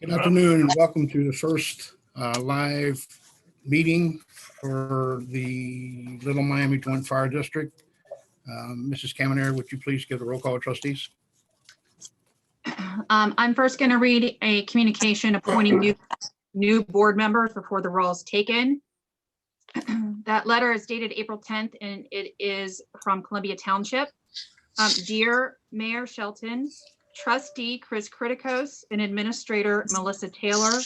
Good afternoon and welcome to the first live meeting for the Little Miami Joint Fire District. Mrs. Caminero, would you please give the roll call, trustees? I'm first going to read a communication appointing new board members before the roll is taken. That letter is dated April 10th and it is from Columbia Township. Dear Mayor Shelton, Trustee Chris Kritikos and Administrator Melissa Taylor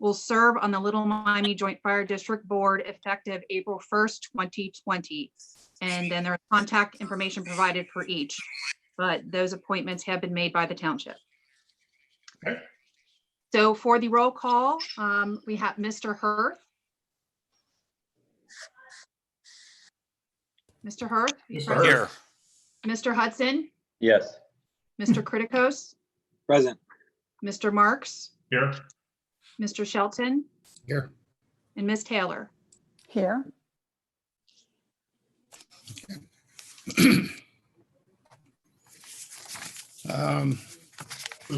will serve on the Little Miami Joint Fire District Board effective April 1st, 2020. And then there's contact information provided for each, but those appointments have been made by the township. Okay. So for the roll call, we have Mr. Hirth. Mr. Hirth? Here. Mr. Hudson? Yes. Mr. Kritikos? Present. Mr. Marks? Here. Mr. Shelton? Here. And Ms. Taylor? Here. We've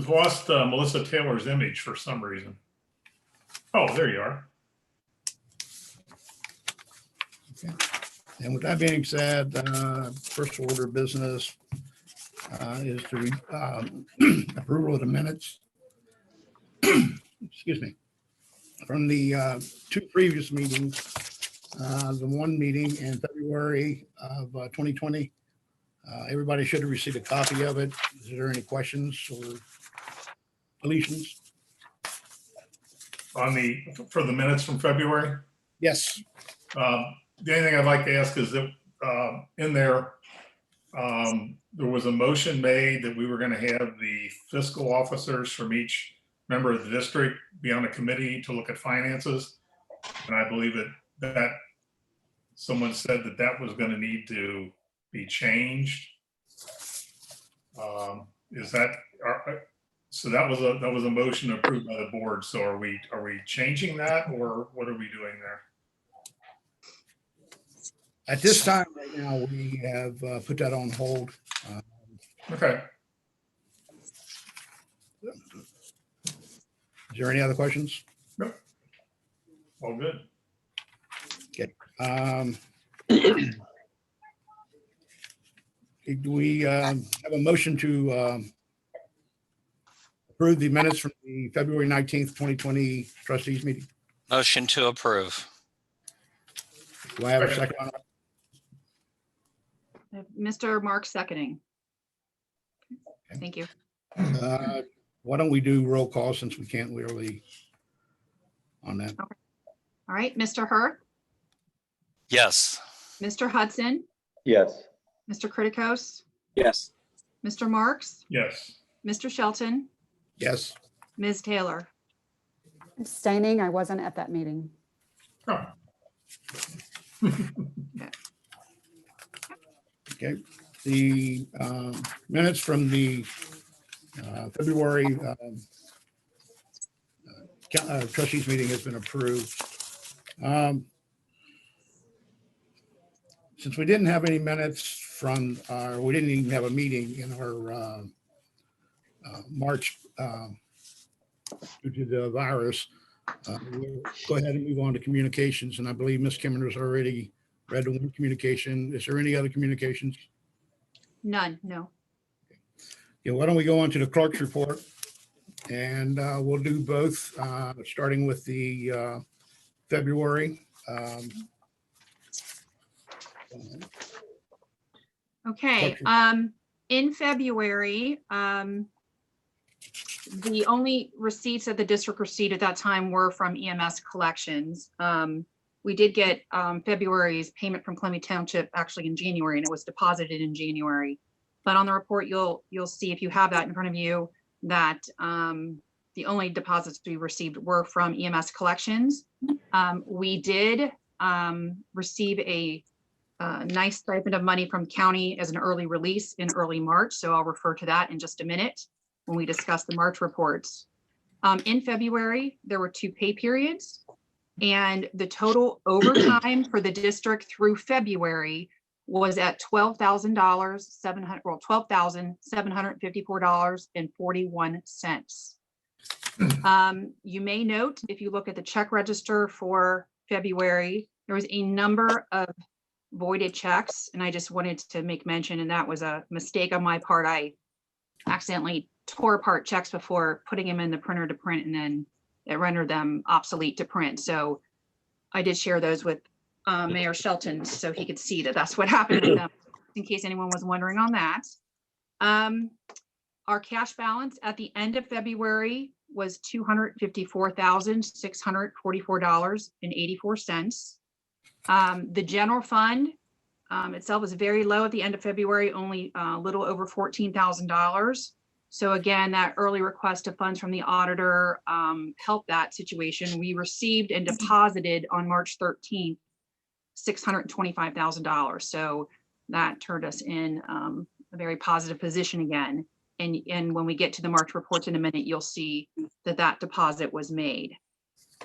lost Melissa Taylor's image for some reason. Oh, there you are. Okay. And with that being said, first order of business is to approval of the minutes. Excuse me. From the two previous meetings, the one meeting in February of 2020. Everybody should have received a copy of it. Is there any questions or deletions? For the minutes from February? Yes. The only thing I'd like to ask is that in there, there was a motion made that we were going to have the fiscal officers from each member of the district be on a committee to look at finances. And I believe that someone said that was going to need to be changed. So that was a motion approved by the board. So are we changing that, or what are we doing there? At this time right now, we have put that on hold. Okay. Is there any other questions? Nope. All good. Okay. Do we have a motion to approve the minutes from the February 19th, 2020 trustees meeting? Motion to approve. Do I have a second on that? Mr. Marks seconding. Okay. Thank you. Why don't we do roll call since we can't really on that? All right, Mr. Hirth, Yes. Mr. Hudson, Yes. Mr. Kritikos, Yes. Mr. Marks, Yes. Mr. Shelton, Yes. Ms. Taylor. Abstaining, I wasn't at that meeting. Oh. Okay. The minutes from the February trustees meeting has been approved. Since we didn't have any minutes from we didn't even have a meeting in our March due to the virus, we'll go ahead and move on to communications. And I believe Ms. Kimmer's already read the one communication. Is there any other communications? None, no. Yeah, why don't we go on to the clerk's report, and we'll do both, starting with the February. Okay, in February, the only receipts that the district received at that time were from EMS collections. We did get February's payment from Columbia Township actually in January, and it was deposited in January. But on the report, you'll see, if you have that in front of you, that the only deposits we received were from EMS collections. We did receive a nice stipend of money from county as an early release in early March. So I'll refer to that in just a minute when we discuss the March reports. In February, there were 2 pay periods, and the total overtime for the district through February was at $12,754.41. You may note, if you look at the check register for February, there was a number of voided checks, and I just wanted to make mention, and that was a mistake on my part. I accidentally tore apart checks before putting them in the printer to print, and then it rendered them obsolete to print. So I did share those with Mayor Shelton so he could see that that's what happened with them, in case anyone was wondering on that. Our cash balance at the end of February was $254,644.84. The general fund itself was very low at the end of February, only a little over $14,000. So again, that early request of funds from the auditor helped that situation. We received and deposited on March 13th, $625,000. So that turned us in a very positive position again. And when we get to the March reports in a minute, you'll see that that deposit was made.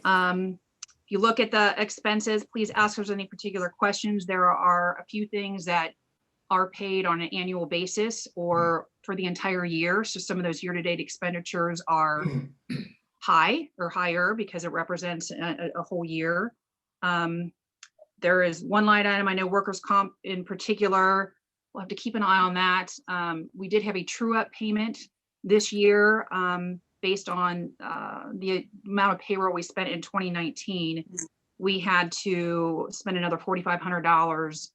If you look at the expenses, please ask us any particular questions. There are a few things that are paid on an annual basis or for the entire year. So some of those year-to-date expenditures are high or higher because it represents a whole year. There is one line item, I know workers' comp in particular, we'll have to keep an eye on that. We did have a true-up payment this year based on the amount of payroll we spent in 2019. We had to spend another $4,500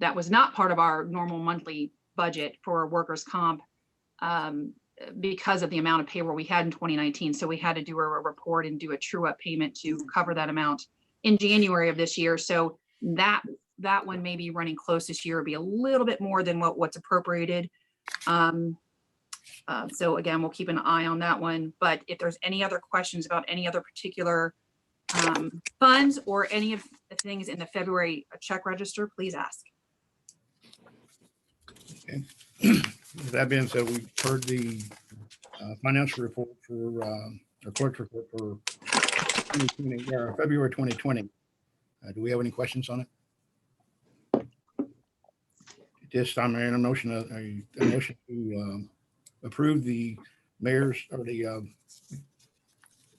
that was not part of our normal monthly budget for workers' comp because of the amount of payroll we had in 2019. So we had to do a report and do a true-up payment to cover that amount in January of this year. So that one may be running close this year, be a little bit more than what's appropriated. So again, we'll keep an eye on that one. But if there's any other questions about any other particular funds or any of the things in the February check register, please ask. Okay. With that being said, we've heard the financial report for our clerk's report for 2020, February 2020. Do we have any questions on it? This time, I had a motion to approve the mayor's or the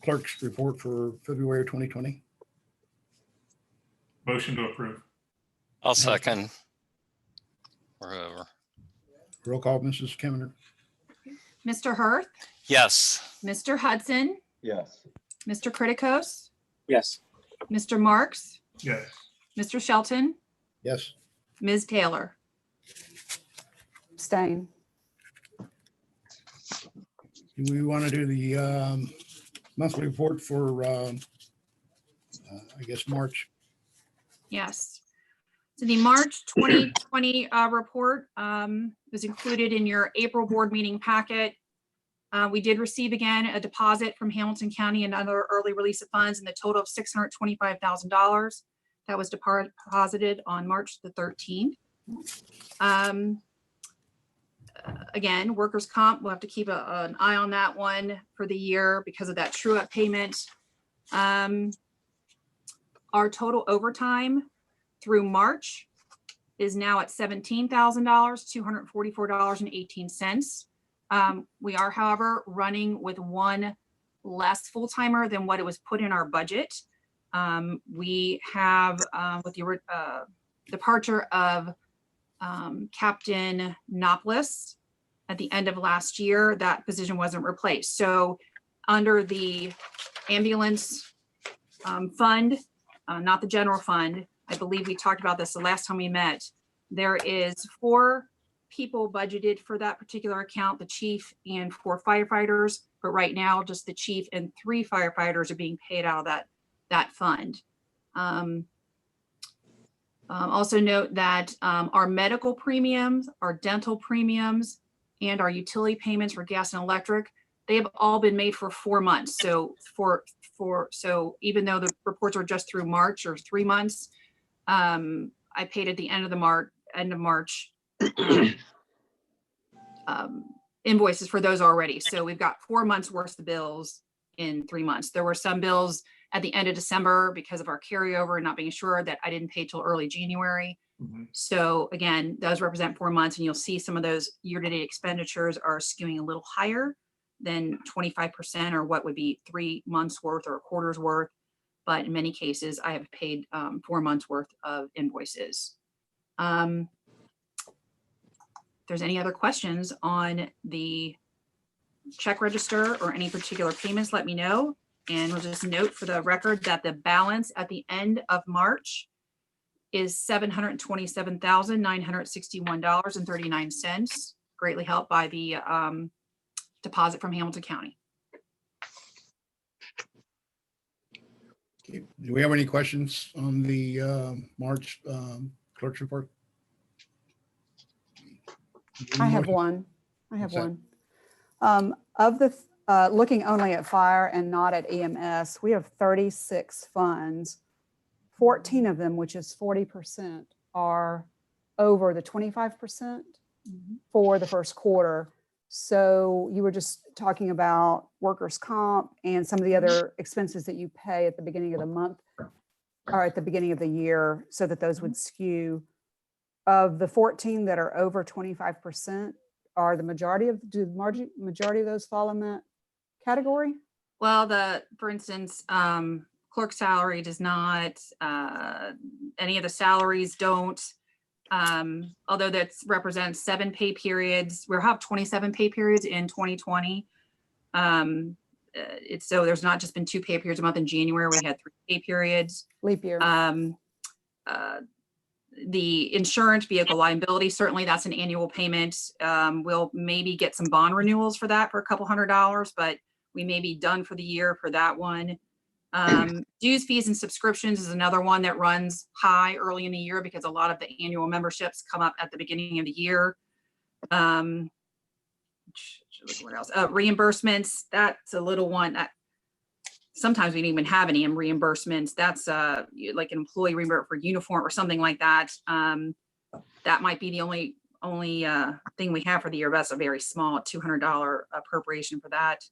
clerk's report for February 2020. Motion to approve. I'll second. Or whoever. Roll call, Mrs. Kemner. Mr. Hirth, Yes. Mr. Hudson, Yes. Mr. Criticos, Yes. Mr. Marks, Yes. Mr. Shelton, Yes. Ms. Taylor. Abstain. Do we want to do the monthly report for, I guess, March? Yes. So the March 2020 report was included in your April board meeting packet. We did receive again a deposit from Hamilton County and other early release of funds in the total of $625,000. That was deposited on March the 13th. Again, workers' comp, we'll have to keep an eye on that one for the year because of that true-up payment. Our total overtime through March is now at $17,000, $244.18. We are, however, running with one less full-timer than what it was put in our budget. We have, with the departure of Captain Noplis at the end of last year, that position wasn't replaced. So under the ambulance fund, not the general fund, I believe we talked about this the last time we met, there is 4 people budgeted for that particular account, the chief and 4 firefighters, but right now just the chief and 3 firefighters are being paid out of that fund. Also note that our medical premiums, our dental premiums, and our utility payments for gas and electric, they have all been made for 4 months. So so even though the reports are just through March or 3 months, I paid at the end of March invoices for those already. So we've got 4 months worth of bills in 3 months. There were some bills at the end of December because of our carryover and not being sure that I didn't pay till early January. Mhm. So again, those represent 4 months, and you'll see some of those year-to-date expenditures are skewing a little higher than 25% or what would be 3 months worth or a quarter's worth. But in many cases, I have paid 4 months worth of invoices. If there's any other questions on the check register or any particular payments, let me know. And we'll just note for the record that the balance at the end of March is $727,961.39, greatly helped by the deposit from Hamilton County. Okay. Do we have any questions on the March clerk's report? I have one. I have What's one. Of the, looking only at fire and not at EMS, we have 36 funds. 14 of them, which is 40%, are over the 25% for the first quarter. So you were just talking about workers' comp and some of the other expenses that you pay at the beginning of the month or at the beginning of the year, so that those would skew. Of the 14 that are over 25%, are the majority of, do the majority of those fall in that category? Well, for instance, clerk salary does not, any of the salaries don't, although that represents 7 pay periods. We'll have 27 pay periods in 2020. It's so there's not just been 2 pay periods a month in January. We had 3 pay periods. Leap year. The insurance, vehicle liability, certainly that's an annual payment. We'll maybe get some bond renewals for that for a couple $100, but we may be done for the year for that one. Dues, fees, and subscriptions is another one that runs high early in the year because a lot of the annual memberships come up at the beginning of the year. What else? Reimbursements, that's a little one that sometimes we don't even have any in reimbursements. That's like an employee reimbursement for uniform or something like that. That might be the only thing we have for the year. That's a very small $200 appropriation for that.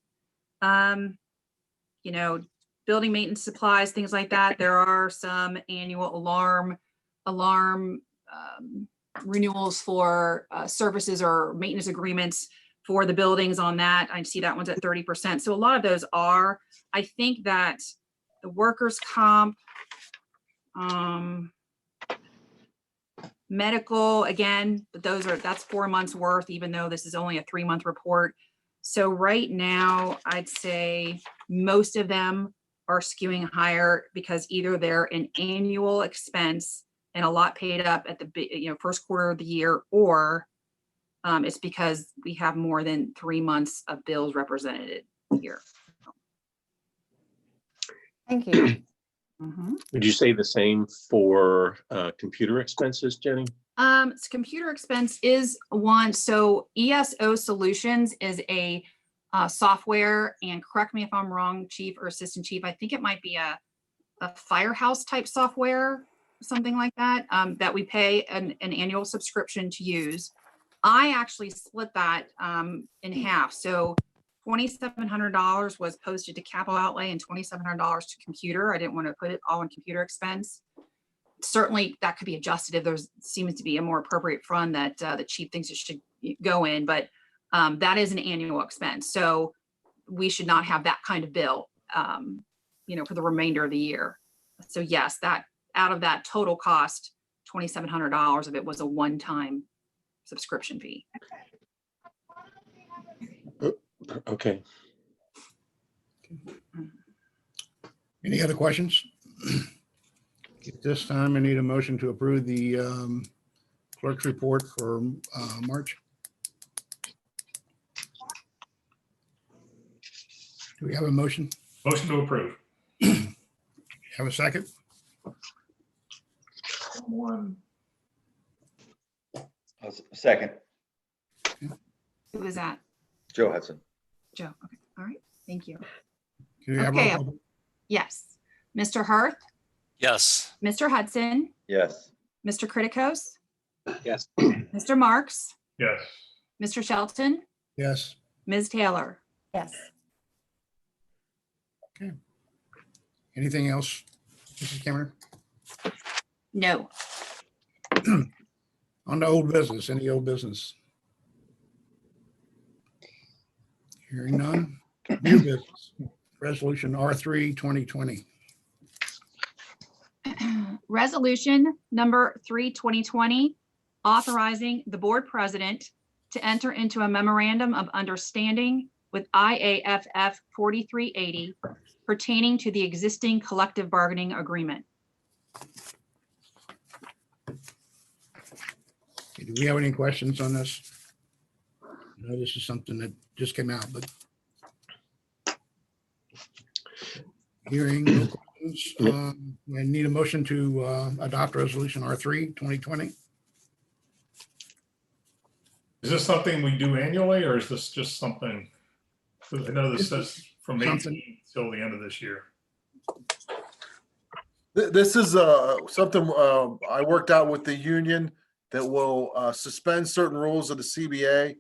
You know, building maintenance supplies, things like that. There are some annual alarm renewals for services or maintenance agreements for the buildings on that. I see that one's at 30%. So a lot of those are, I think that the workers' comp, medical, again, but that's 4 months worth, even though this is only a 3-month report. So right now, I'd say most of them are skewing higher because either they're an annual expense and a lot paid up at the first quarter of the year, or it's because we have more than 3 months of bills represented here. Thank you. Would you say the same for computer expenses, Jenny? Computer expense is one. So ESO Solutions is a software, and correct me if I'm wrong, Chief or Assistant Chief, I think it might be a firehouse type software, something like that, that we pay an annual subscription to use. I actually split that in half. So $2,700 was posted to capital outlay and $2,700 to computer. I didn't want to put it all in computer expense. Certainly that could be adjusted if there seems to be a more appropriate fund that the chief thinks it should go in, but that is an annual expense. So we should not have that kind of bill, for the remainder of the year. So yes, that out of that total cost, $2,700 of it was a one-time subscription fee. Okay. Any other questions? At this time, I need a motion to approve the clerk's report for March. Do we have a motion? Motion to approve. Have a second? Second, Who was that? Joe Hudson. Joe. Okay. All right. Thank you. Do we have Okay. roll call? Yes. Mr. Hurth, Yes. Mr. Hudson, Yes. Mr. Criticos, Yes. Mr. Marks, Yes. Mr. Shelton, Yes. Ms. Taylor. Yes. Okay. Anything else, Mrs. Cameron? No. On to old business, any old business? Hearing none. New business. Resolution R3 2020. Resolution number 3, 2020, authorizing the board president to enter into a memorandum of understanding with IAFF 4380 pertaining to the existing collective bargaining agreement. Do we have any questions on this? No, this is something that just came out, but hearing no questions, I need a motion to adopt resolution R3 2020. Is this something we do annually, or is this just something? I know this says from Something. 18 till the end of this year. This is something I worked out with the union that will suspend certain rules of the CBA,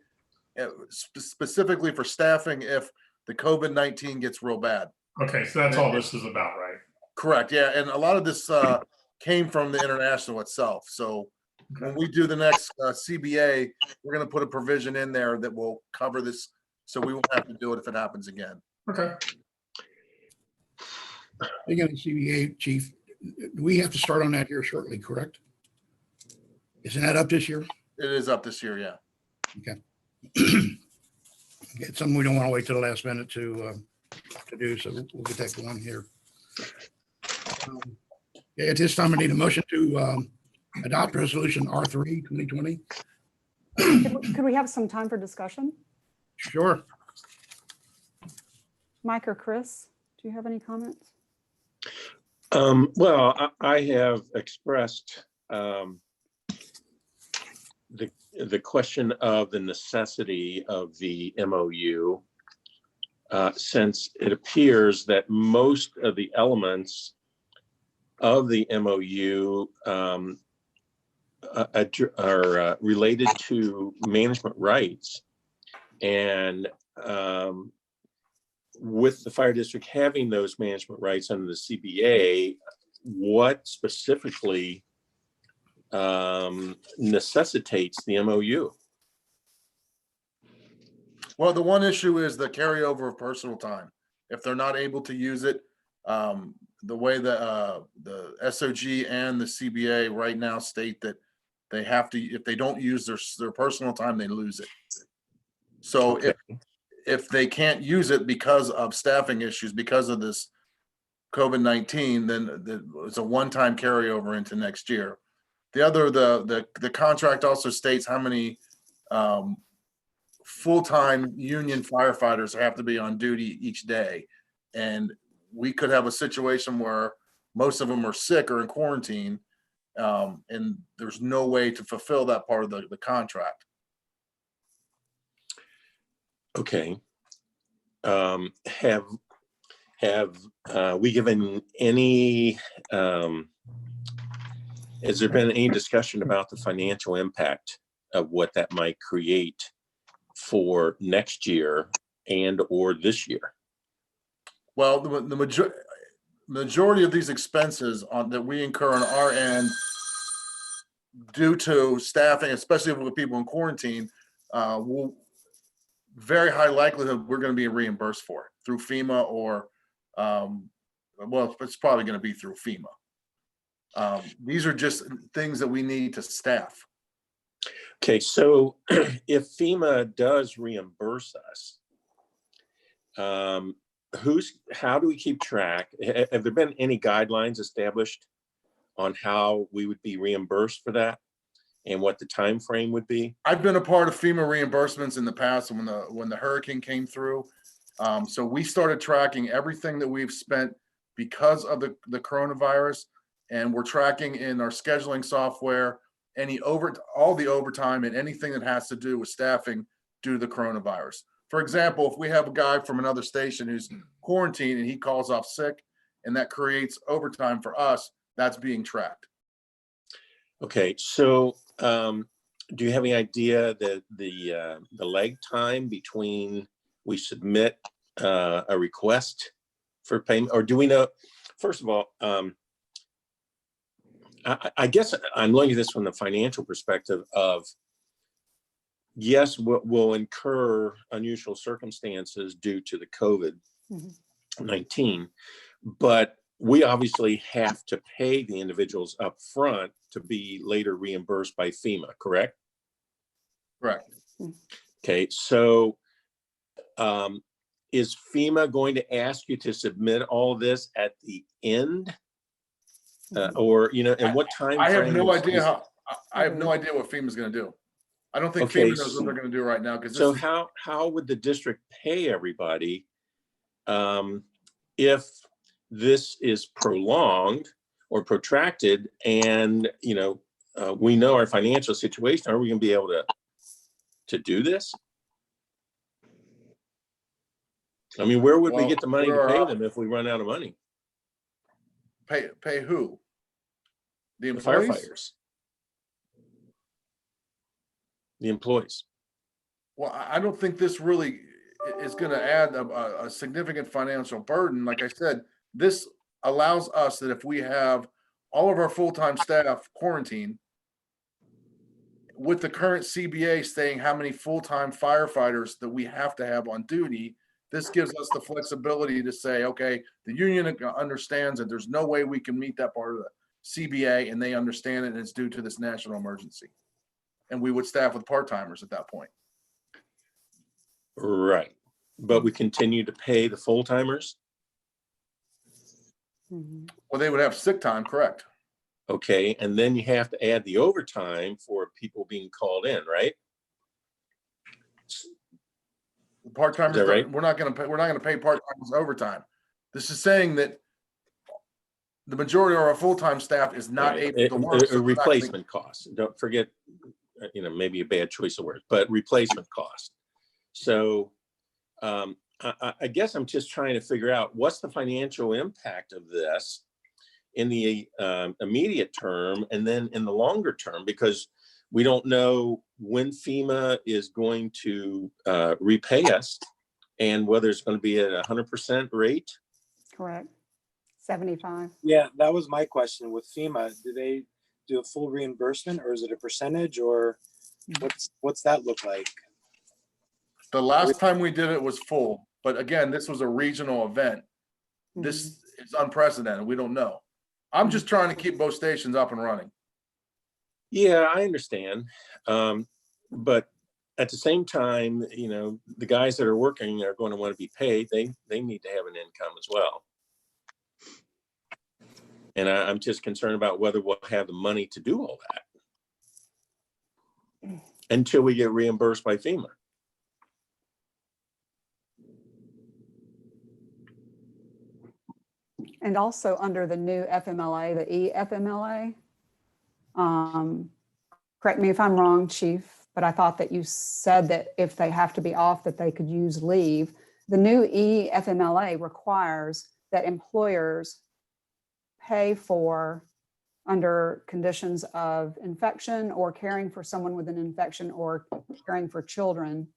specifically for staffing if the COVID-19 gets real bad. Okay, so that's all this is about, right? Correct, yeah, and a lot of this came from the international itself. So when we do the next CBA, we're going to put a provision in there that will cover this, so we won't have to do it if it happens again. Okay. Again, CBA chief, we have to start on that here shortly, correct? Isn't that up this year? It is up this year, yeah. Okay, it's something we don't want to wait till the last minute to do, so we'll get that going here. At this time, I need a motion to adopt resolution R3 2020. Could we have some time for discussion? Sure. Mike or Chris, do you have any comments? Well, I have expressed the question of the necessity of the MOU, since it appears that most of the elements of the MOU are related to management rights. And with the fire district having those management rights under the CBA, what specifically necessitates the MOU? Well, the one issue is the carryover of personal time. If they're not able to use it, the way the SOG and the CBA right now state that they have to, if they don't use their personal time, they lose it. So Okay. if they can't use it because of staffing issues, because of this COVID-19, then it's a one-time carryover into next year. The other, the contract also states how many full-time union firefighters have to be on duty each day. And we could have a situation where most of them are sick or in quarantine, and there's no way to fulfill that part of the contract. Okay. Have we given any, has there been any discussion about the financial impact of what that might create for next year and or this year? Well, the majority of these expenses that we incur on our end due to staffing, especially with people in quarantine, will very high likelihood we're going to be reimbursed for it through FEMA or, well, it's probably going to be through FEMA. These are just things that we need to staff. Okay, so if FEMA does reimburse us, how do we keep track? Have there been any guidelines established on how we would be reimbursed for that and what the time frame would be? I've been a part of FEMA reimbursements in the past when the hurricane came through. So we started tracking everything that we've spent because of the coronavirus, and we're tracking in our scheduling software all the overtime and anything that has to do with staffing due to the coronavirus. For example, if we have a guy from another station who's quarantined and he calls off sick, and that creates overtime for us, that's being tracked. Okay, so do you have any idea that the lag time between we submit a request for payment, or do we know? First of all, I guess I'm looking at this from the financial perspective of yes, will incur unusual circumstances due to the COVID-19, but we obviously have to pay the individuals up front to be later reimbursed by FEMA, correct? Correct. Okay, so is FEMA going to ask you to submit all this at the end? Or, you know, and what time? I have frame no is- idea I have no idea what FEMA's gonna do. I don't think Okay, FEMA knows what they're gonna do right now, because So how would the district pay everybody if this is prolonged or protracted, and you know we know our financial situation? Are we going to be able to do this? I mean, where would we get the money to pay them if we run out of money? Pay who? The The employees? firefighters, the employees. Well, I don't think this really is gonna add a significant financial burden. Like I said, this allows us that if we have all of our full-time staff quarantined, with the current CBA saying how many full-time firefighters that we have to have on duty, this gives us the flexibility to say, okay, the union understands that there's no way we can meet that part of the CBA, and they understand it, and it's due to this national emergency. And we would staff with part-timers at that point. Right, but we continue to pay the full-timers. Well, they would have sick time, correct? Okay, and then you have to add the overtime for people being called in, right? Part-timers, Is that right? we're not gonna pay part-timers overtime. This is saying that the majority of our full-time staff is not Right. able to work. A replacement cost. Don't forget, you know, maybe a bad choice of words, but replacement cost. So I guess I'm just trying to figure out what's the financial impact of this in the immediate term, and then in the longer term, because we don't know when FEMA is going to repay us, and whether it's going to be at 100% rate. Correct. 75. Yeah, that was my question with FEMA. Do they do a full reimbursement, or is it a percentage, or what's that look like? The last time we did it was full, but again, this was a regional event. This is unprecedented. We don't know. I'm just trying to keep both stations up and running. Yeah, I understand. But at the same time, you know, the guys that are working are going to want to be paid. They need to have an income as well. And I'm just concerned about whether we'll have the money to do all that until we get reimbursed by FEMA. And also under the new FMLA, the EFMLA, correct me if I'm wrong, Chief, but I thought that you said that if they have to be off, that they could use leave. The new EFMLA requires that employers pay for, under conditions of infection or caring for someone with an infection or caring for children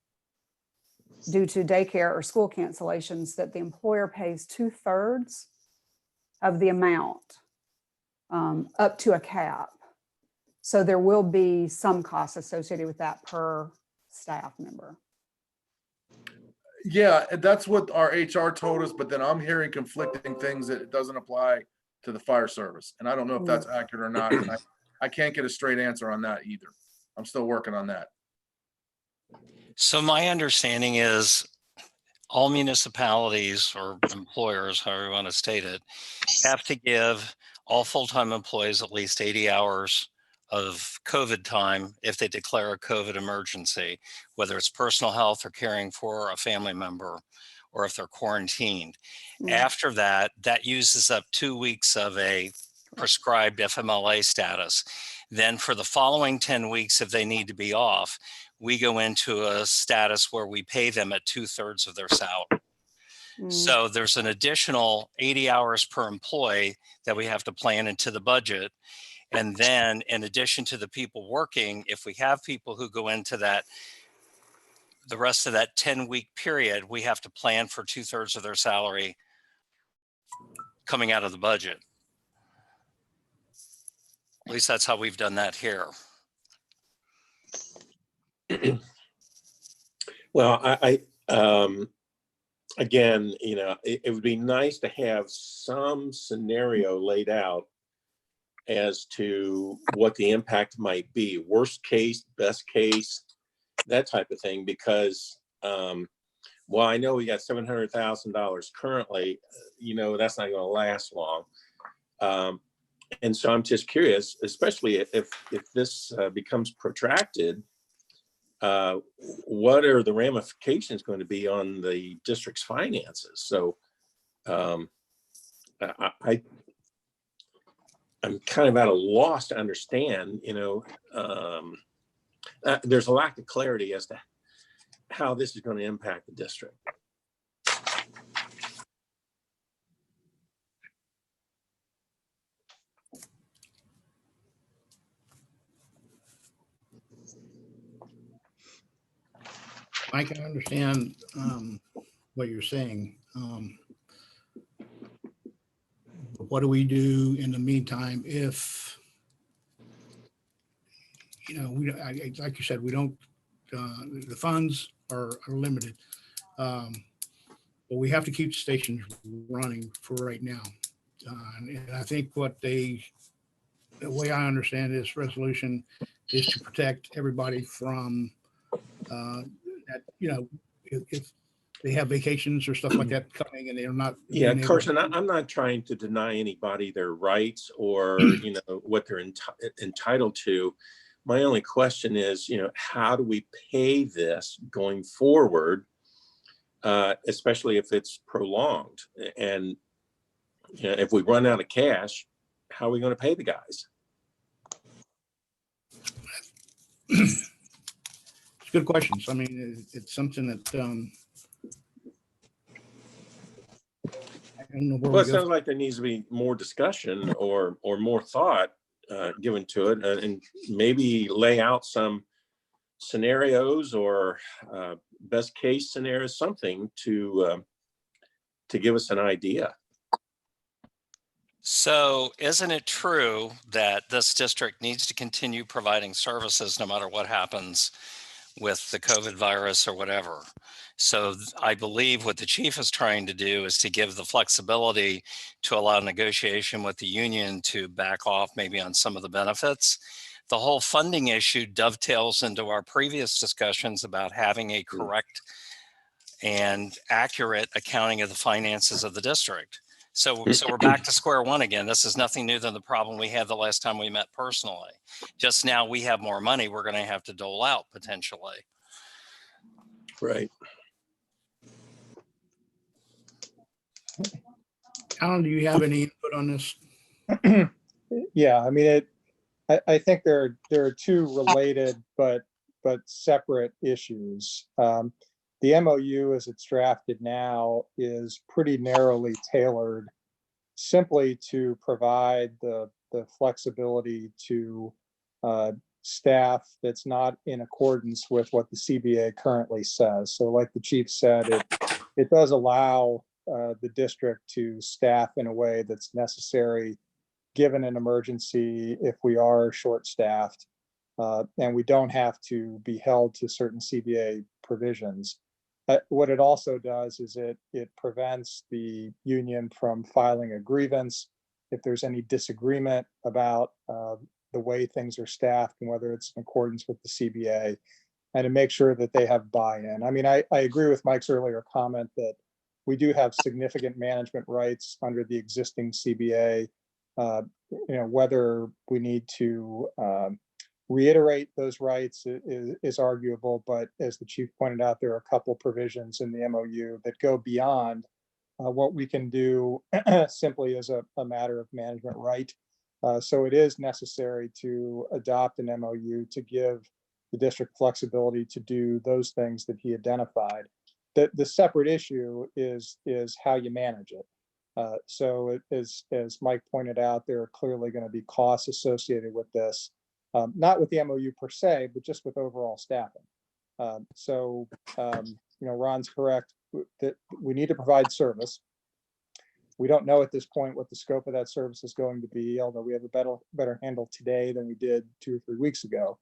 due to daycare or school cancellations, that the employer pays 2/3 of the amount up to a cap. So there will be some costs associated with that per staff member. Yeah, and that's what our HR told us, but then I'm hearing conflicting things that it doesn't apply to the fire service. And I don't know if that's accurate or not. And I can't get a straight answer on that either. I'm still working on that. So my understanding is all municipalities or employers, however you want to state it, have to give all full-time employees at least 80 hours of COVID time if they declare a COVID emergency, whether it's personal health or caring for a family member, or if they're quarantined. After that, that uses up 2 weeks of a prescribed FMLA status. Then for the following 10 weeks, if they need to be off, we go into a status where we pay them at 2/3 of their salary. So there's an additional 80 hours per employee that we have to plan into the budget. And then in addition to the people working, if we have people who go into that, the rest of that 10-week period, we have to plan for 2/3 of their salary coming out of the budget. At least that's how we've done that here. Well, again, it would be nice to have some scenario laid out as to what the impact might be, worst case, best case, that type of thing, because well, I know we got $700,000 currently, that's not going to last long. And so I'm just curious, especially if this becomes protracted, what are the ramifications going to be on the district's finances? So I'm kind of at a loss to understand, there's a lack of clarity as to how this is going to impact the district. I can understand what you're saying. What do we do in the meantime if, like you said, we don't, the funds are limited. But we have to keep the stations running for right now. And I think the way I understand this resolution is to protect everybody from if they have vacations or stuff like that coming and they're not. Yeah, Carson, I'm not trying to deny anybody their rights or, what they're entitled to. My only question is, how do we pay this going forward, especially if it's prolonged? And if we run out of cash, how are we going to pay the guys? It's good questions. I mean, it's something that I don't know where Well, we it go. sounds like there needs to be more discussion or more thought given to it, and maybe lay out some scenarios or best case scenarios, something to give us an idea. So isn't it true that this district needs to continue providing services no matter what happens with the COVID virus or whatever? So I believe what the chief is trying to do is to give the flexibility to allow negotiation with the union to back off maybe on some of the benefits. The whole funding issue dovetails into our previous discussions about having a correct and accurate accounting of the finances of the district. So we're back to square one again. This is nothing new than the problem we had the last time we met personally. Just now we have more money we're going to have to dole out potentially. Right. Alan, do you have any input on this? Yeah, I mean, I think there are two related but separate issues. The MOU as it's drafted now is pretty narrowly tailored simply to provide the flexibility to staff that's not in accordance with what the CBA currently says. So like the chief said, it does allow the district to staff in a way that's necessary given an emergency if we are short-staffed, and we don't have to be held to certain CBA provisions. What it also does is it prevents the union from filing a grievance if there's any disagreement about the way things are staffed and whether it's in accordance with the CBA, and to make sure that they have buy-in. I mean, I agree with Mike's earlier comment that we do have significant management rights under the existing CBA. Whether we need to reiterate those rights is arguable, but as the chief pointed out, there are a couple provisions in the MOU that go beyond what we can do simply as a matter of management right. So it is necessary to adopt an MOU to give the district flexibility to do those things that he identified. The separate issue is how you manage it. So as Mike pointed out, there are clearly going to be costs associated with this. Not with the MOU per se, but just with overall staffing. Ron's correct that we need to provide service. We don't know at this point what the scope of that service is going to be, although we have a better handle today than we did 2 or 3 weeks ago.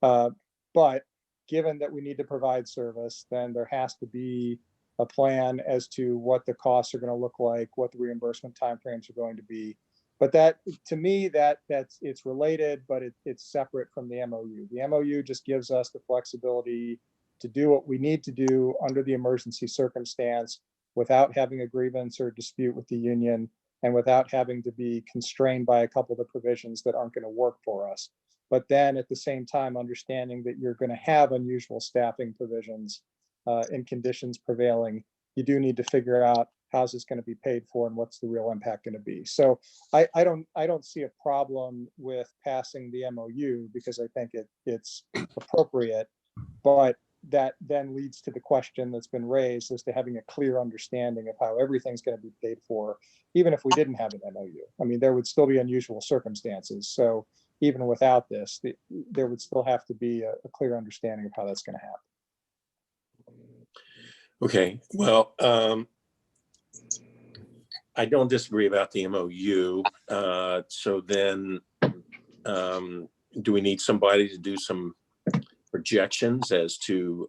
But given that we need to provide service, then there has to be a plan as to what the costs are going to look like, what the reimbursement timeframes are going to be. But that, to me, it's related, but it's separate from the MOU. The MOU just gives us the flexibility to do what we need to do under the emergency circumstance without having a grievance or dispute with the union and without having to be constrained by a couple of the provisions that aren't going to work for us. But then at the same time, understanding that you're going to have unusual staffing provisions and conditions prevailing, you do need to figure out how's this going to be paid for and what's the real impact going to be. So I don't see a problem with passing the MOU because I think it's appropriate, but that then leads to the question that's been raised as to having a clear understanding of how everything's going to be paid for, even if we didn't have an MOU. I mean, there would still be unusual circumstances. So even without this, there would still have to be a clear understanding of how that's going to happen. Okay, well, I don't disagree about the MOU. So then do we need somebody to do some projections as to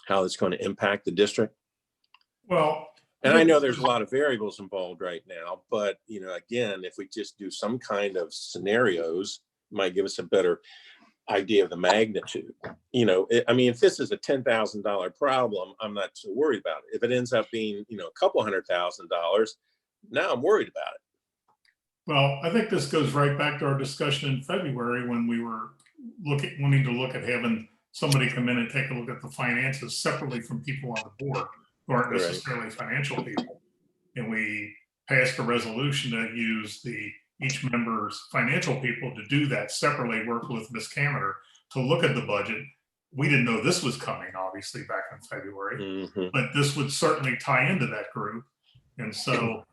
how it's going to impact the district? Well, and I know there's a lot of variables involved right now, but again, if we just do some kind of scenarios, it might give us a better idea of the magnitude. I mean, if this is a $10,000 problem, I'm not so worried about it. If it ends up being, a couple $100,000, now I'm worried about it. well, I think this goes right back to our discussion in February when we were wanting to look at having somebody come in and take a look at the finances separately from people on the board who aren't necessarily financial people. And we passed a resolution to use each member's financial people to do that separately, work with Ms. Kaminer to look at the budget. We didn't know this was coming, obviously, back in February, but this would certainly tie into that group. And so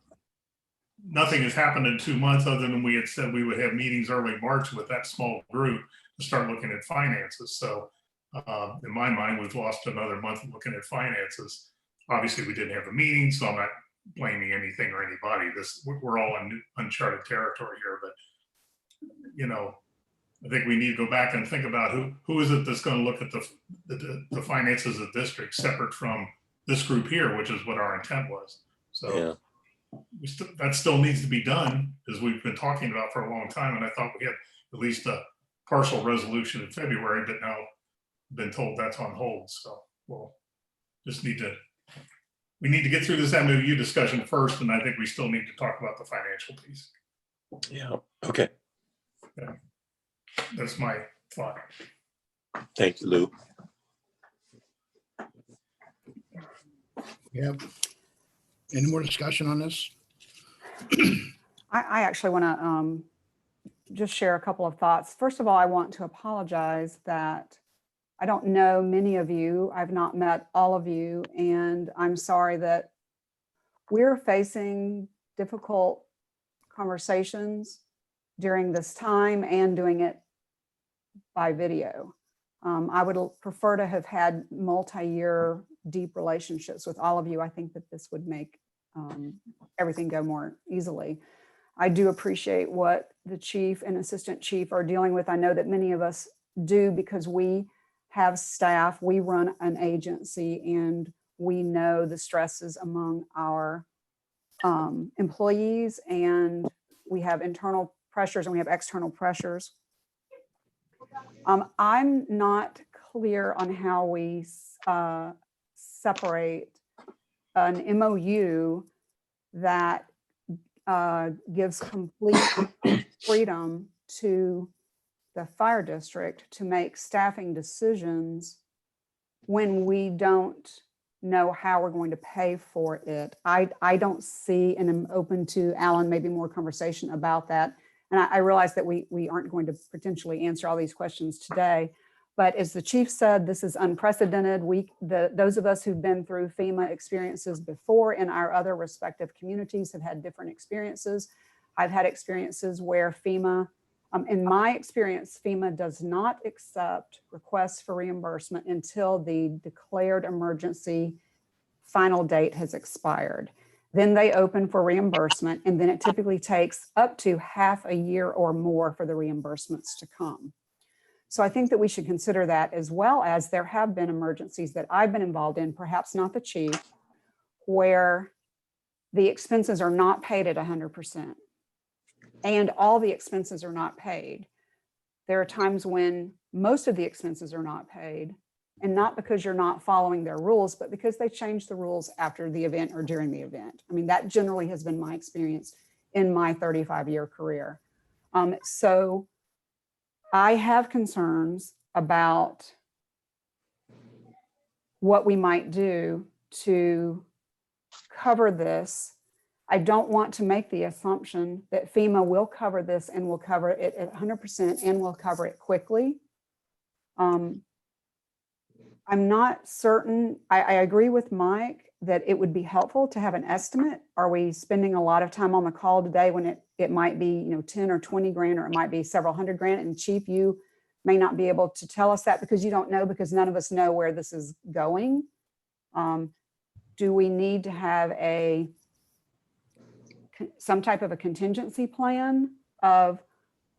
nothing has happened in 2 months other than we had said we would have meetings early March with that small group to start looking at finances. So in my mind, we've lost another month looking at finances. Obviously, we didn't have a meeting, so I'm not blaming anything or anybody. We're all in uncharted territory here, but I think we need to go back and think about who is it that's going to look at the finances of the district separate from this group here, which is what our intent was. So that still needs to be done, as we've been talking about for a long time. And I thought we had at least a partial resolution in February, but now been told that's on hold. So we'll just we need to get through this MOU discussion first, and I think we still need to talk about the financial piece. Yeah, okay. Yeah. That's my thought. Thank you, Lou. Yeah. Any more discussion on this? I actually want to just share a couple of thoughts. First of all, I want to apologize that I don't know many of you. I've not met all of you, and I'm sorry that we're facing difficult conversations during this time and doing it by video. I would prefer to have had multi-year deep relationships with all of you. I think that this would make everything go more easily. I do appreciate what the chief and assistant chief are dealing with. I know that many of us do because we have staff, we run an agency, and we know the stresses among our employees, and we have internal pressures and we have external pressures. I'm not clear on how we separate an MOU that gives complete freedom to the fire district to make staffing decisions when we don't know how we're going to pay for it. I don't see, and I'm open to Alan, maybe more conversation about that. And I realize that we aren't going to potentially answer all these questions today, but as the chief said, this is unprecedented. Those of us who've been through FEMA experiences before in our other respective communities have had different experiences. I've had experiences where FEMA, in my experience, FEMA does not accept requests for reimbursement until the declared emergency final date has expired. Then they open for reimbursement, and then it typically takes up to half a year or more for the reimbursements to come. So I think that we should consider that, as well as there have been emergencies that I've been involved in, perhaps not the chief, where the expenses are not paid at 100% and all the expenses are not paid. There are times when most of the expenses are not paid, and not because you're not following their rules, but because they change the rules after the event or during the event. I mean, that generally has been my experience in my 35-year career. So I have concerns about what we might do to cover this. I don't want to make the assumption that FEMA will cover this and will cover it at 100% and will cover it quickly. I'm not certain. I agree with Mike that it would be helpful to have an estimate. Are we spending a lot of time on the call today when it might be 10 or 20 grand, or it might be several hundred grand? And Chief, you may not be able to tell us that because you don't know, because none of us know where this is going. Do we need to have some type of a contingency plan of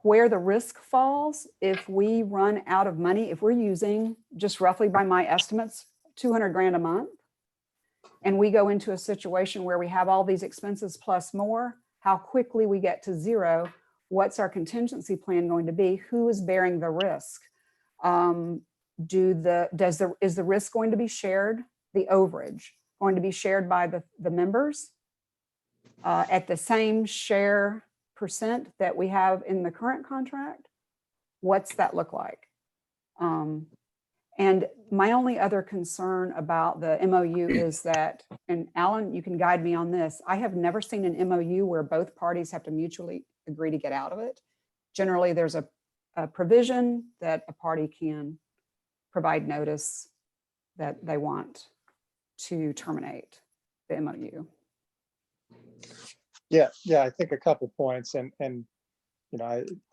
where the risk falls if we run out of money? If we're using, just roughly by my estimates, 200 grand a month, and we go into a situation where we have all these expenses plus more, how quickly we get to zero? What's our contingency plan going to be? Who is bearing the risk? Is the risk going to be shared? The overage going to be shared by the members at the same share percent that we have in the current contract? What's that look like? And my only other concern about the MOU is that, and Alan, you can guide me on this, I have never seen an MOU where both parties have to mutually agree to get out of it. Generally, there's a provision that a party can provide notice that they want to terminate the MOU. Yeah, I think a couple points, and I'm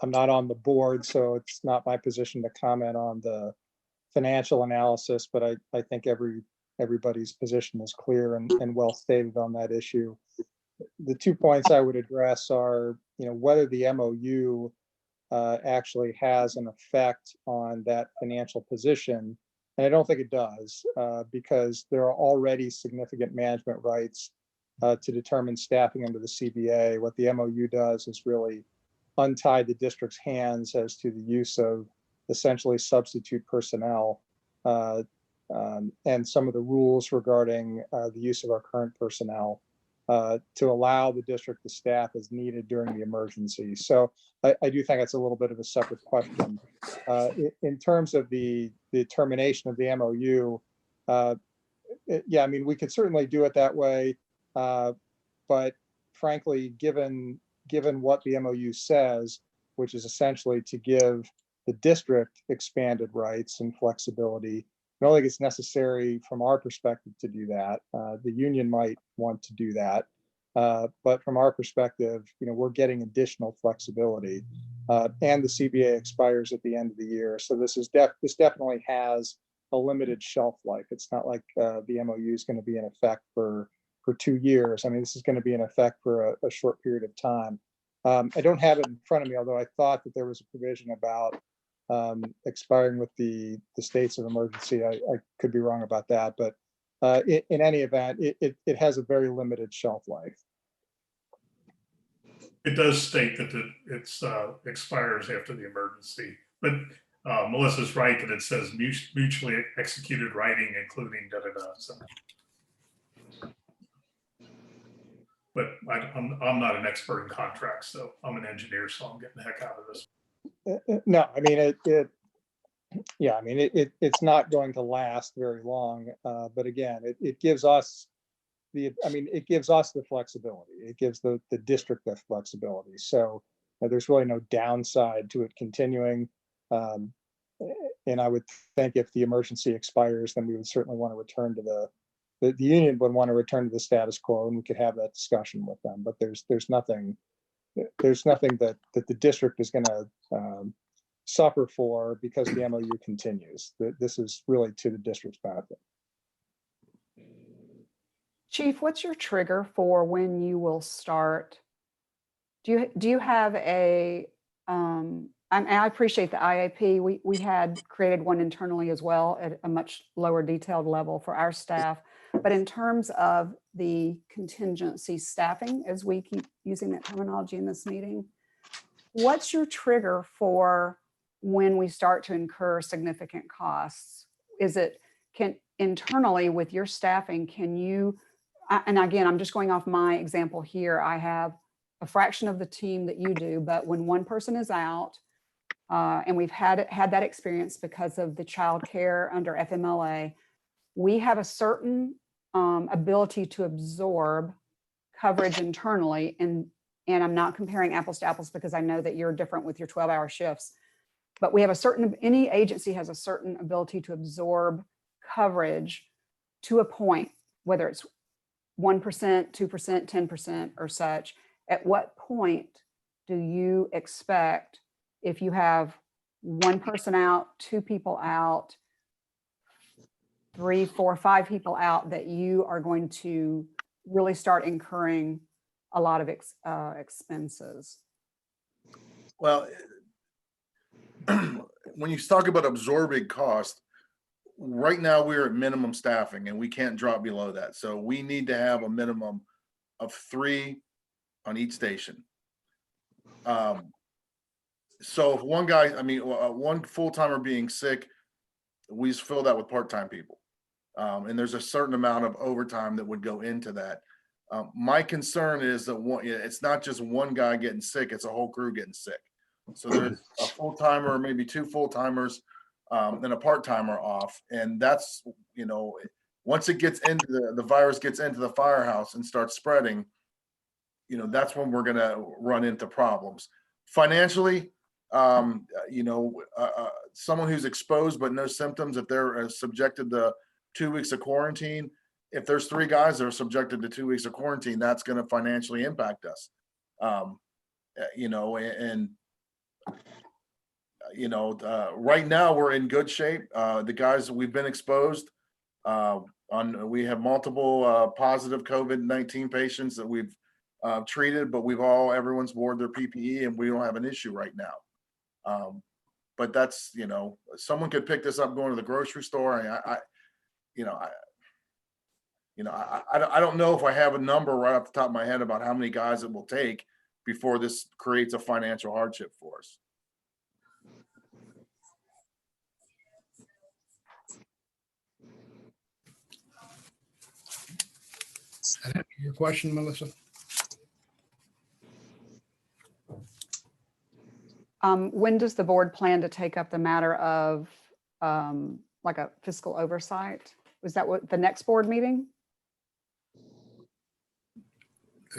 not on the board, so it's not my position to comment on the financial analysis, but I think everybody's position is clear and well stated on that issue. The 2 points I would address are, whether the MOU actually has an effect on that financial position. And I don't think it does, because there are already significant management rights to determine staffing under the CBA. What the MOU does is really untie the district's hands as to the use of essentially substitute personnel and some of the rules regarding the use of our current personnel to allow the district to staff as needed during the emergency. So I do think it's a little bit of a separate question. In terms of the termination of the MOU, yeah, I mean, we could certainly do it that way. But frankly, given what the MOU says, which is essentially to give the district expanded rights and flexibility, I don't think it's necessary from our perspective to do that. The union might want to do that. But from our perspective, we're getting additional flexibility. And the CBA expires at the end of the year. So this definitely has a limited shelf life. It's not like the MOU is going to be in effect for 2 years. I mean, this is going to be in effect for a short period of time. I don't have it in front of me, although I thought that there was a provision about expiring with the states of emergency. I could be wrong about that, but in any event, it has a very limited shelf life. It does state that it expires after the emergency, but Melissa's right that it says mutually executed writing, including da-da-da. So. But I'm not an expert in contracts, so I'm an engineer, so I'm getting the heck out of this. No, I mean, it's not going to last very long. But again, it gives us the flexibility. It gives the district the flexibility. So there's really no downside to it continuing. And I would think if the emergency expires, then we would certainly want to return to the union would want to return to the status quo, and we could have that discussion with them. But there's nothing that the district is going to suffer for because the MOU continues. This is really to the district's benefit. Chief, what's your trigger for when you will start? Do you have a I appreciate the IAP. We had created one internally as well at a much lower detailed level for our staff. But in terms of the contingency staffing, as we keep using that terminology in this meeting, what's your trigger for when we start to incur significant costs? Is it internally with your staffing, can you, and again, I'm just going off my example here. I have a fraction of the team that you do, but when one person is out, and we've had that experience because of the child care under FMLA, we have a certain ability to absorb coverage internally. And I'm not comparing apples to apples because I know that you're different with your 12-hour shifts, but we have any agency has a certain ability to absorb coverage to a point, whether it's 1%, 2%, 10% or such. At what point do you expect, if you have one person out, two people out, 3, 4, 5 people out, that you are going to really start incurring a lot of expenses? Well, when you talk about absorbing cost, right now we're at minimum staffing and we can't drop below that. So we need to have a minimum of 3 on each station. So if one guy, one full-timer being sick, we just fill that with part-time people. And there's a certain amount of overtime that would go into that. My concern is that it's not just one guy getting sick, it's a whole crew getting sick. So there's a full-timer, maybe 2 full-timers, and a part-timer off. And that's, once it gets into the virus gets into the firehouse and starts spreading, that's when we're gonna run into problems. Financially, someone who's exposed but no symptoms, if they're subjected to 2 weeks of quarantine, if there's 3 guys that are subjected to 2 weeks of quarantine, that's going to financially impact us. Right now we're in good shape. The guys, we've been exposed we have multiple positive COVID-19 patients that we've treated, but everyone's wore their PPE and we don't have an issue right now. But that's, someone could pick this up going to the grocery store. I don't know if I have a number right off the top of my head about how many guys it will take before this creates a financial hardship for us. That answer your question, Melissa? When does the board plan to take up the matter of like a fiscal oversight? Was that what the next board meeting?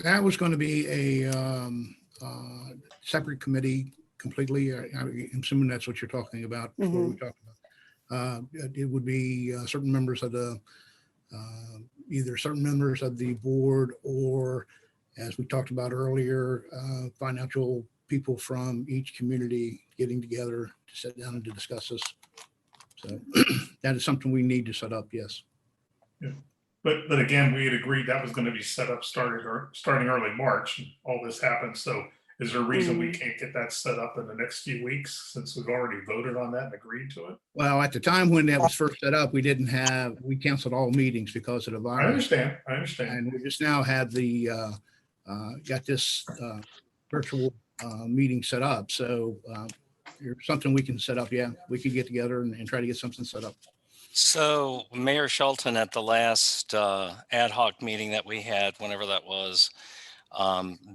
That was going to be a separate committee completely. I'm assuming that's what you're talking about. Before we talk about. It would be certain members of the, either certain members of the board or, as we talked about earlier, financial people from each community getting together to sit down and to discuss this. So that is something we need to set up, yes. Yeah. But again, we had agreed that was going to be set up starting early March. All this happened. So is there a reason we can't get that set up in the next few weeks since we've already voted on that and agreed to it? Well, at the time when that was first set up, we canceled all meetings because of the virus. I understand. And we just now have got this virtual meeting set up. So there's something we can set up. Yeah, we could get together and try to get something set up. So Mayor Shelton, at the last ad hoc meeting that we had, whenever that was,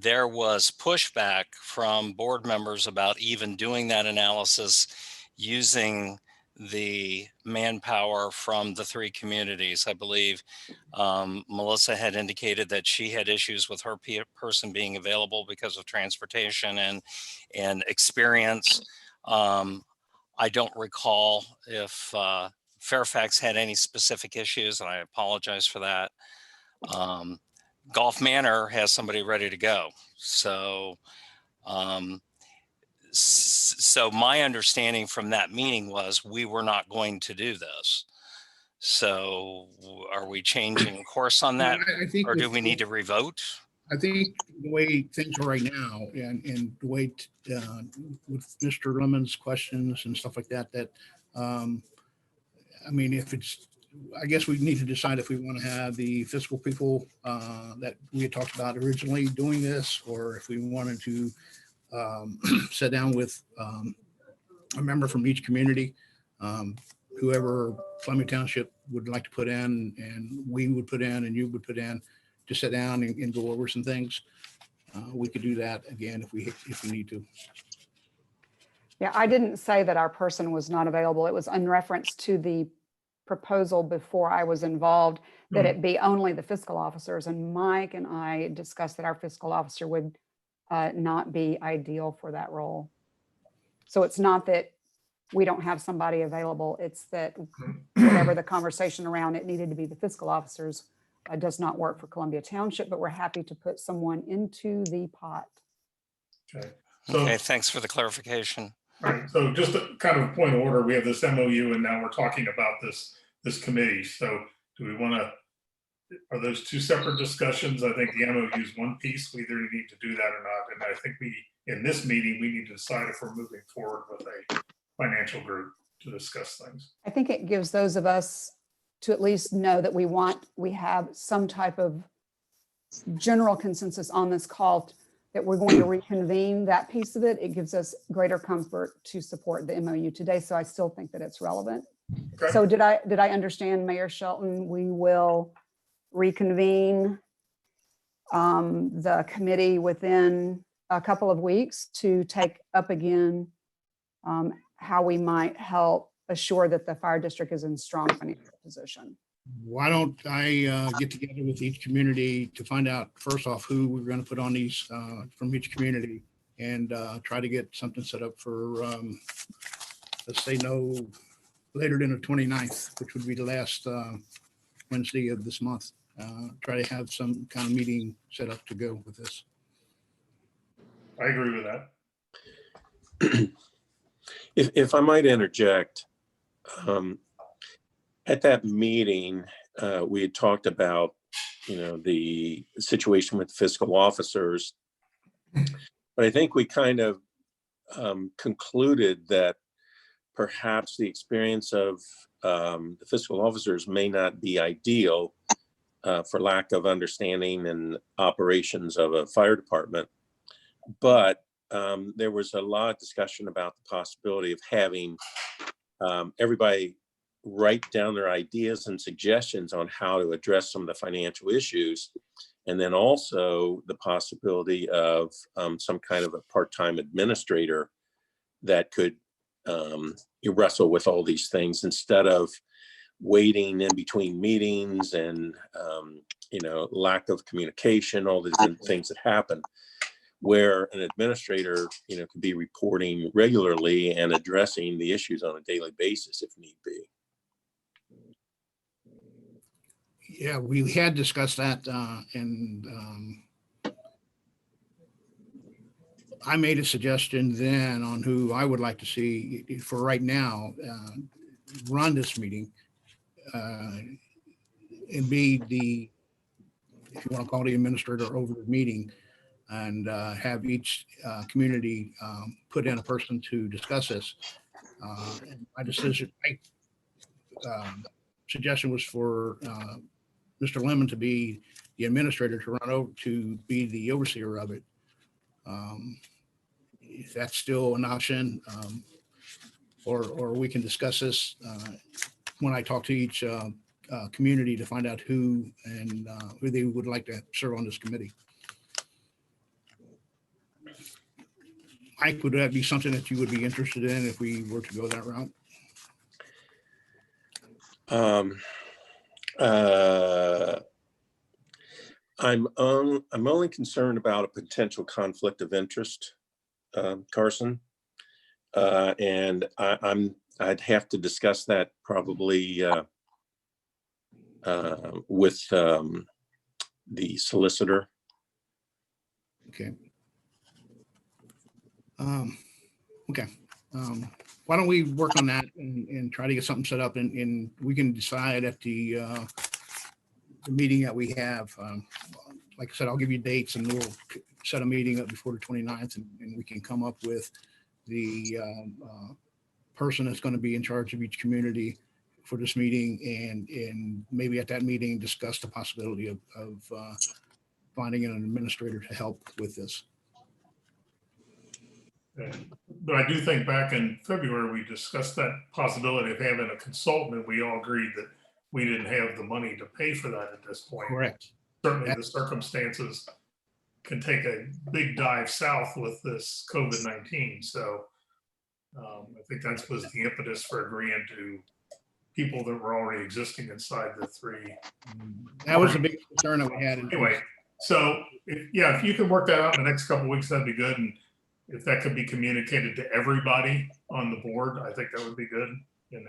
there was pushback from board members about even doing that analysis using the manpower from the 3 communities. I believe Melissa had indicated that she had issues with her person being available because of transportation and experience. I don't recall if Fairfax had any specific issues, and I apologize for that. Gulf Manor has somebody ready to go. So my understanding from that meeting was we were not going to do this. So are we changing course on that? I think or do we need to revote? I think the way things are right now and the way with Mr. Lemon's questions and stuff like that, I mean, if it's, I guess we need to decide if we want to have the fiscal people that we had talked about originally doing this, or if we wanted to sit down with a member from each community, whoever Fleming Township would like to put in, and we would put in, and you would put in, to sit down and go over some things. We could do that again if we need to. Yeah, I didn't say that our person was not available. It was in reference to the proposal before I was involved, that it be only the fiscal officers. And Mike and I discussed that our fiscal officer would not be ideal for that role. So it's not that we don't have somebody available. It's that whatever the conversation around it needed to be the fiscal officers does not work for Columbia Township, but we're happy to put someone into the pot. Okay. So, Okay, thanks for the clarification. all right, so just a kind of a point of order, we have this MOU and now we're talking about this committee. So do we want to, are those two separate discussions? I think the MOU is one piece. We either need to do that or not. And I think in this meeting, we need to decide if we're moving forward with a financial group to discuss things. I think it gives those of us to at least know that we have some type of general consensus on this call, that we're going to reconvene that piece of it. It gives us greater comfort to support the MOU today. So I still think that it's relevant. Okay. So did I understand, Mayor Shelton, we will reconvene the committee within a couple of weeks to take up again how we might help assure that the fire district is in strong financial position. Why don't I get together with each community to find out, first off, who we're going to put on these from each community, and try to get something set up for, let's say, no later than the 29th, which would be the last Wednesday of this month. Try to have some kind of meeting set up to go with this. I agree with that. If I might interject, at that meeting, we had talked about, the situation with fiscal officers, but I think we kind of concluded that perhaps the experience of the fiscal officers may not be ideal for lack of understanding and operations of a fire department. But there was a lot of discussion about the possibility of having everybody write down their ideas and suggestions on how to address some of the financial issues. And then also the possibility of some kind of a part-time administrator that could wrestle with all these things instead of waiting in between meetings and, lack of communication, all the different things that happen, where an administrator, could be reporting regularly and addressing the issues on a daily basis if need be. Yeah, we had discussed that, and I made a suggestion then on who I would like to see for right now run this meeting, and be the, if you want to call it the administrator over the meeting, and have each community put in a person to discuss this. And my decision, suggestion was for Mr. Lemon to be the administrator, to run over, to be the overseer of it. If that's still an option, or we can discuss this when I talk to each community to find out who they would like to serve on this committee. Mike, would that be something that you would be interested in if we were to go that route? I'm only concerned about a potential conflict of interest, Carson, and I'd have to discuss that probably with the solicitor. Okay. Okay. Why don't we work on that and try to get something set up, and we can decide at the meeting that we have like I said, I'll give you dates and we'll set a meeting up before the 29th and we can come up with the person that's going to be in charge of each community for this meeting and maybe at that meeting discuss the possibility of finding an administrator to help with this. But I do think back in February, we discussed that possibility of having a consultant, and we all agreed that we didn't have the money to pay for that at this point. Correct. Certainly the circumstances can take a big dive south with this COVID-19. So I think that was the impetus for agreeing to people that were already existing inside the three. That was a big concern that we had. Anyway, so if you can work that out in the next couple of weeks, that'd be good. And if that could be communicated to everybody on the board, I think that would be good.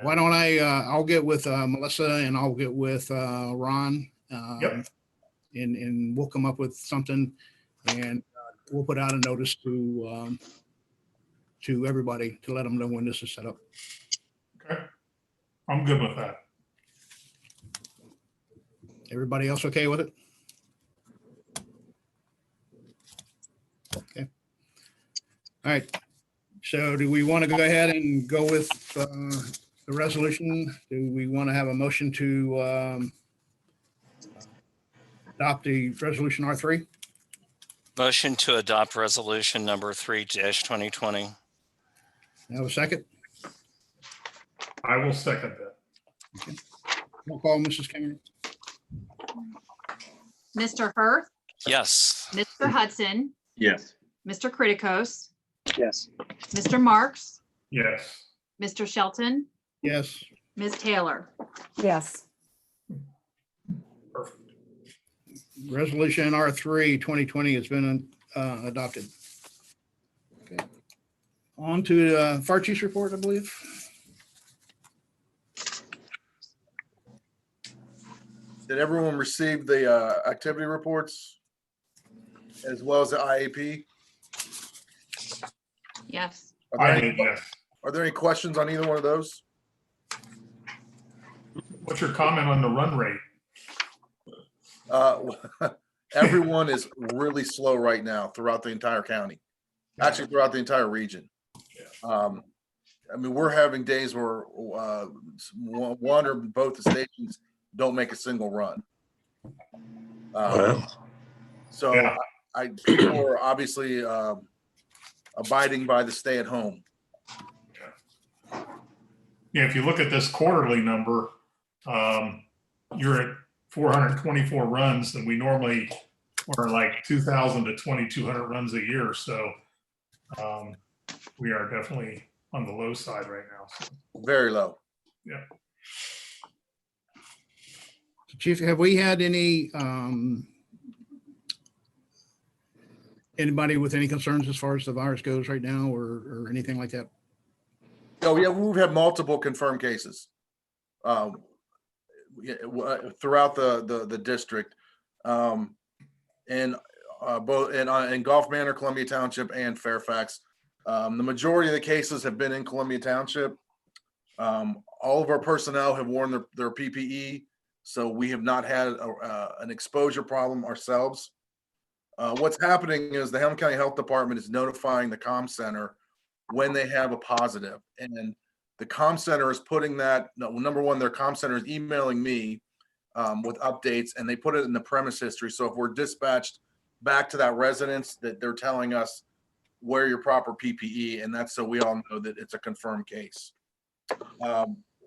Why don't I'll get with Melissa and I'll get with Ron. Yep. And we'll come up with something and we'll put out a notice to everybody to let them know when this is set up. Okay. I'm good with that. Everybody else okay with it? Okay. All right. So do we want to go ahead and go with the resolution? Do we want to have a motion to adopt the resolution R3? Motion to adopt resolution number 3-2020. Have a second? I will second that. Roll call, Mrs. King. Mr. Hurth, Yes. Mr. Hudson, Yes. Mr. Criticos, Yes. Mr. Marks, Yes. Mr. Shelton, Yes. Ms. Taylor. Yes. Perfect. Resolution R3 2020 has been adopted. Okay. On to the fire chief's report, I believe. Did everyone receive the activity reports as well as the IAP? Yes. I did, yes. Are there any questions on either one of those? What's your comment on the run rate? Everyone is really slow right now throughout the entire county, actually throughout the entire region. I mean, we're having days where one or both the stations don't make a single run. Wow. So Yeah. people are obviously abiding by the stay at home. Yeah, if you look at this quarterly number, you're at 424 runs, and we normally are like 2,000 to 2,200 runs a year. So we are definitely on the low side right now. So, Very low. yeah. Chief, have we had anybody with any concerns as far as the virus goes right now or anything like that? Oh, yeah, we've had multiple confirmed cases throughout the district, and both in Gulf Manor, Columbia Township, and Fairfax. The majority of the cases have been in Columbia Township. All of our personnel have worn their PPE, so we have not had an exposure problem ourselves. What's happening is the Hamilton County Health Department is notifying the comm center when they have a positive, and the comm center is putting that. No, number one, their comm center is emailing me with updates, and they put it in the premise history. So if we're dispatched back to that residence, that they're telling us wear your proper PPE, and that's so we all know that it's a confirmed case.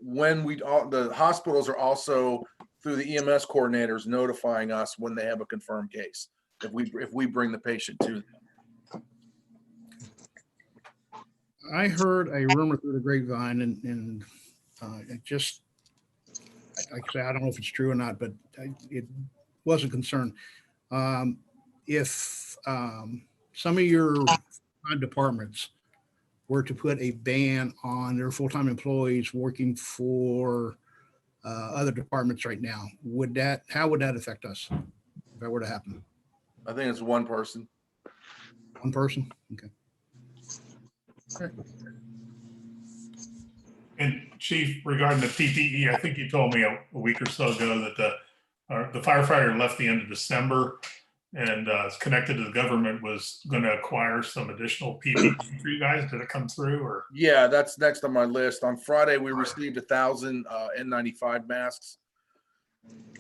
When the hospitals are also through the EMS coordinators notifying us when they have a confirmed case, if we bring the patient to them. I heard a rumor through the grapevine and it just, like I say, I don't know if it's true or not, but it was a concern. If some of your departments were to put a ban on their full-time employees working for other departments right now, how would that affect us if that were to happen? I think it's one person. One person? Okay. And Chief, regarding the PPE, I think you told me a week or so ago that the firefighter left the end of December. and it's connected to the government, was going to acquire some additional PPE for you guys. Did it come through or? Yeah, that's next on my list. On Friday, we received 1,000 N95 masks.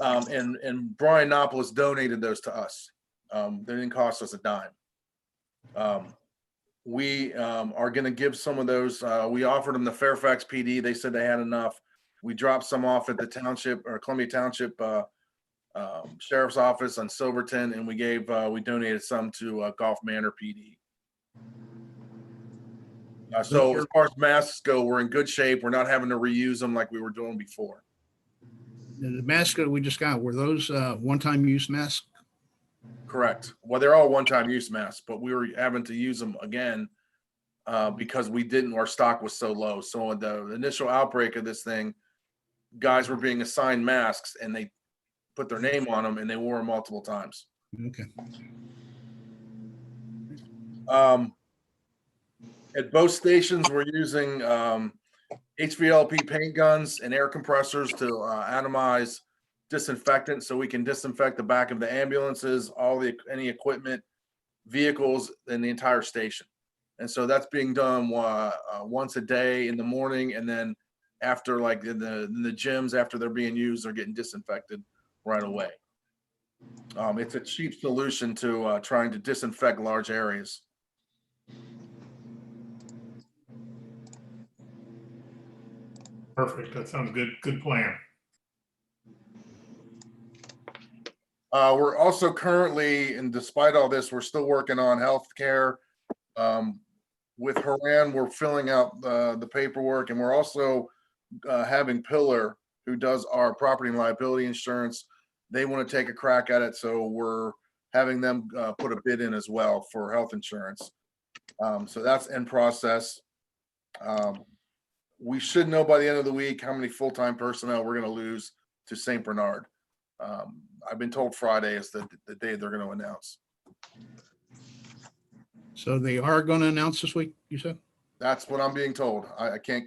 And Brian Nopolis donated those to us. They didn't cost us a dime. We are going to give some of those. We offered them the Fairfax PD. They said they had enough. We dropped some off at the township or Columbia Township Sheriff's Office on Silverton, and we donated some to Gulf Manor PD. So as far as masks go, we're in good shape. We're not having to reuse them like we were doing before. The masks that we just got, were those one-time use masks? Correct. Well, they're all one-time use masks, but we were having to use them again because our stock was so low. So the initial outbreak of this thing, guys were being assigned masks and they put their name on them and they wore them multiple times. Okay. At both stations, we're using HVLP paint guns and air compressors to atomize disinfectant so we can disinfect the back of the ambulances, any equipment, vehicles in the entire station. And so that's being done once a day in the morning, and then after, like in the gyms, after they're being used, they're getting disinfected right away. It's a cheap solution to trying to disinfect large areas. Perfect. That sounds good. Good plan. We're also currently, and despite all this, we're still working on healthcare. With Haran, we're filling out the paperwork, and we're also having Pillar, who does our property and liability insurance. They want to take a crack at it, so we're having them put a bid in as well for health insurance. So that's in process. We should know by the end of the week how many full-time personnel we're going to lose to St. Bernard. I've been told Friday is the day they're going to announce. So they are going to announce this week, you said? That's what I'm being told. I can't,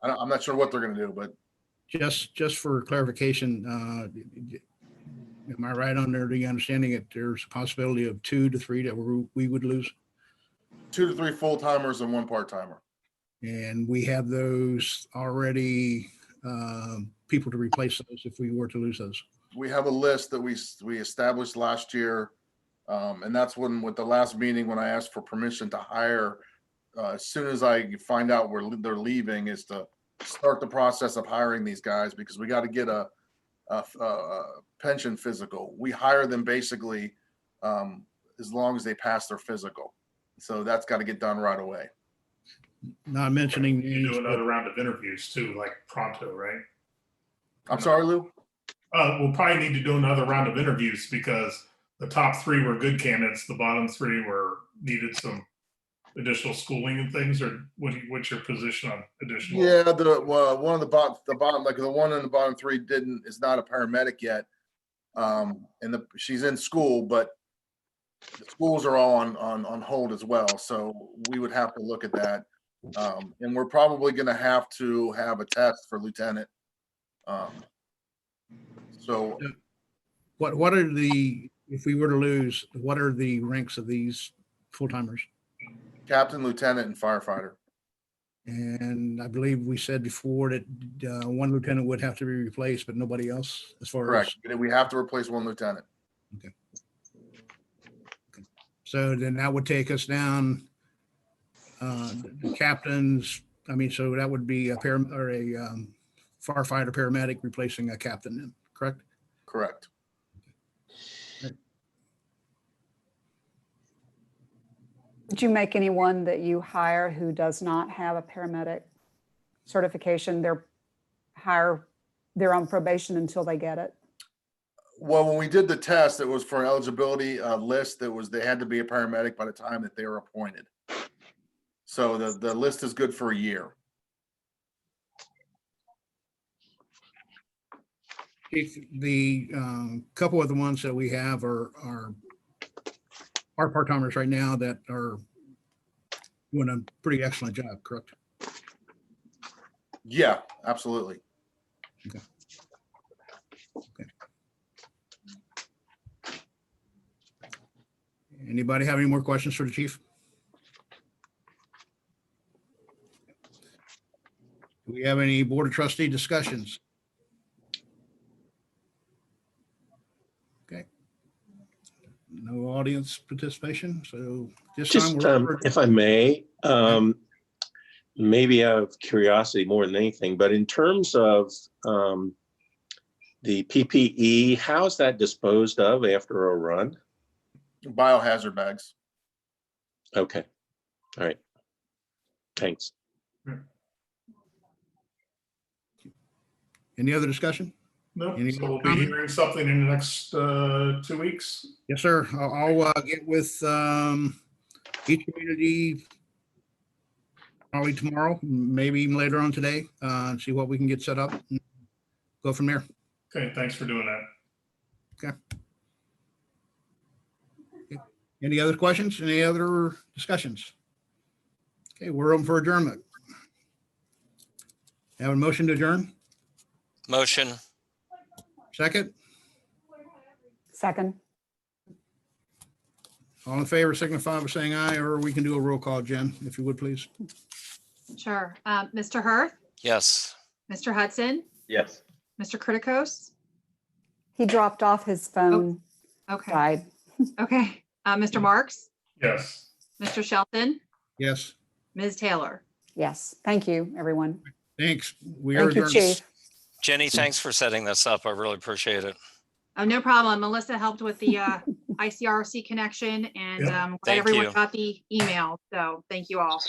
I'm not sure what they're going to do, but Just for clarification, am I right under the understanding that there's a possibility of 2 to 3 that we would lose? 2 to 3 full-timers and 1 part-timer. And we have those already, people to replace those if we were to lose those. We have a list that we established last year. And that's with the last meeting, when I asked for permission to hire, as soon as I find out where they're leaving, is to start the process of hiring these guys, because we got to get a pension physical. We hire them basically as long as they pass their physical. So that's got to get done right away. Not mentioning You names, do another but round of interviews too, like pronto, right? I'm sorry, Lou? We'll probably need to do another round of interviews because the top 3 were good candidates. The bottom 3 needed some additional schooling and things. Or what's your position on additional? Yeah, one of the bottom, like the one in the bottom 3 is not a paramedic yet. And she's in school, but the schools are all on hold as well. So we would have to look at that. And we're probably going to have a test for lieutenant. So what are if we were to lose, what are the ranks of these full-timers? captain, lieutenant, and firefighter. And I believe we said before that 1 lieutenant would have to be replaced, but nobody else as far Correct. We have to replace 1 lieutenant. Okay. So then that would take us down the captains. I mean, so that would be a firefighter paramedic replacing a captain then, correct? Correct. Did you make anyone that you hire who does not have a paramedic certification? They're on probation until they get it? Well, when we did the test, it was for an eligibility list. They had to be a paramedic by the time that they were appointed. So the list is good for a year. If the couple of the ones that we have are part-timers right now that are doing a pretty excellent job, correct? Yeah, absolutely. Okay. Anybody have any more questions for the chief? Do we have any board of trustee discussions? Okay. No audience participation, so this time. Just, if I may, maybe out of curiosity more than anything, but in terms of the PPE, how's that disposed of after a run? Biohazard bags. Okay, all right. Thanks. Any other discussion? No, Any so we'll be comment? hearing something in the next 2 weeks. Yes, sir. I'll get with each community probably tomorrow, maybe even later on today, and see what we can get set up. And go from there. Okay, thanks for doing that. Any other questions? Any other discussions? Okay, we're open for adjournment. Have a motion to adjourn? Motion. Second? Second. All in favor, signify by saying aye, or we can do a roll call, Jen, if you would, please. Sure. Mr. Hirth, Yes. Mr. Hudson, Yes. Mr. Criticos. He dropped off his phone, Okay. died. Okay. Mr. Marks, Yes. Mr. Shelton, Yes, Ms. Taylor. Yes, thank you, everyone. thanks. We are Thank you, adjourned. Chief. Jenny, thanks for setting this up. I really appreciate it. Oh, no problem. Melissa helped with the ICRC connection and Yeah. glad Thank everyone you. got the email. So thank you all.